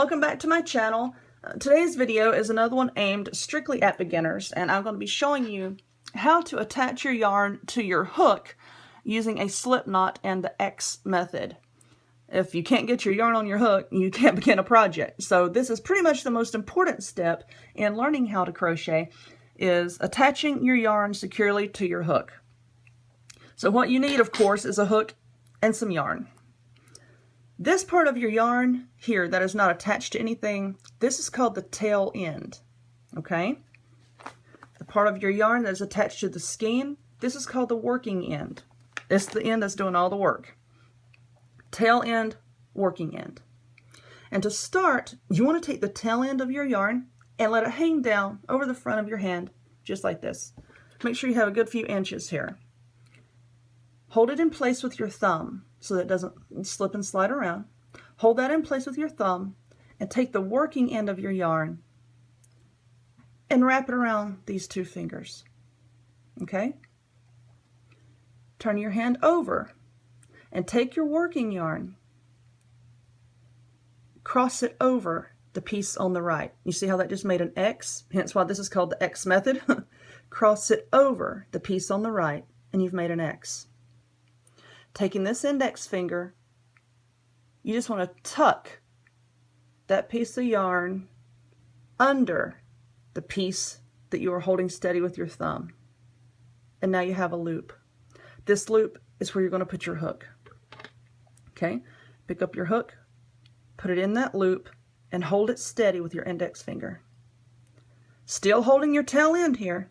welcome back to my channel. Today's video is another one aimed strictly at beginners, and I'm going to be showing you how to attach your yarn to your hook using a slip knot and the X method. If you can't get your yarn on your hook, you can't begin a project. So this is pretty much the most important step in learning how to crochet, is attaching your yarn securely to your hook. So what you need, of course, is a hook and some yarn. This part of your yarn here that is not attached to anything, this is called the tail end, okay? The part of your yarn that is attached to the skein, this is called the working end. It's the end that's doing all the work. Tail end, working end. And to start, you want to take the tail end of your yarn and let it hang down over the front of your hand, just like this. Make sure you have a good few inches here. Hold it in place with your thumb so that it doesn't slip and slide around. Hold that in place with your thumb and take the working end of your yarn and wrap it around these two fingers. Okay? Turn your hand over and take your working yarn, cross it over the piece on the right. You see how that just made an X? Hence why this is called the X method. Cross it over the piece on the right and you've made an X. Taking this index finger, you just want to tuck that piece of yarn under the piece that you are holding steady with your thumb. And now you have a loop. This loop is where you're going to put your hook. Okay? Pick up your hook, put it in that loop, and hold it steady with your index finger. Still holding your tail end here.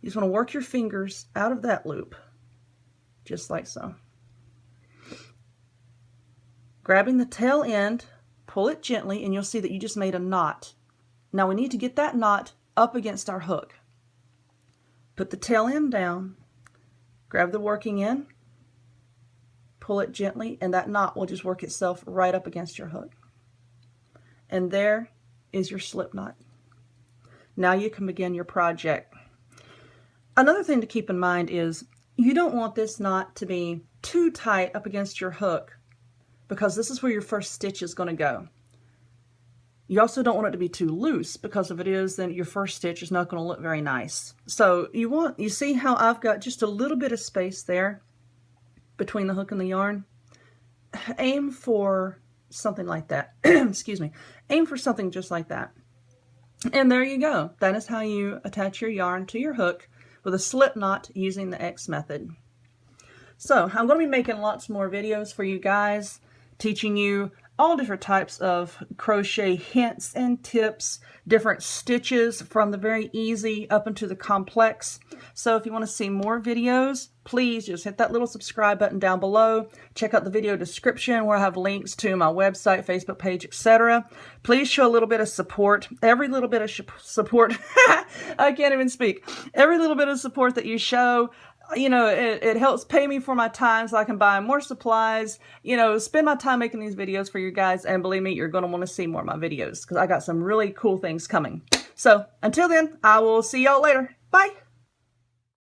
You just want to work your fingers out of that loop. Just like so. Grabbing the tail end, pull it gently, and you'll see that you just made a knot. Now we need to get that knot up against our hook. Put the tail end down, grab the working end, pull it gently, and that knot will just work itself right up against your hook. And there is your slip knot. Now you can begin your project. Another thing to keep in mind is you don't want this knot to be too tight up against your hook, because this is where your first stitch is going to go. You also don't want it to be too loose, because if it is, then your first stitch is not going to look very nice. So you see how I've got just a little bit of space there between the hook and the yarn? Aim for something like that. Excuse me. Aim for something just like that. And there you go. That is how you attach your yarn to your hook with a slip knot using the X method. So I'm going to be making lots more videos for you guys, teaching you all different types of crochet hints and tips, different stitches from the very easy up into the complex. So if you want to see more videos, please just hit that little subscribe button down below. Check out the video description where I have links to my website, Facebook page, etc. Please show a little bit of support. Every little bit of support, I can't even speak. Every little bit of support that you show, you know, it helps pay me for my time so I can buy more supplies, you know, spend my time making these videos for you guys. And believe me, you're going to want to see more of my videos because I got some really cool things coming. So until then, I will see y'all later. Bye.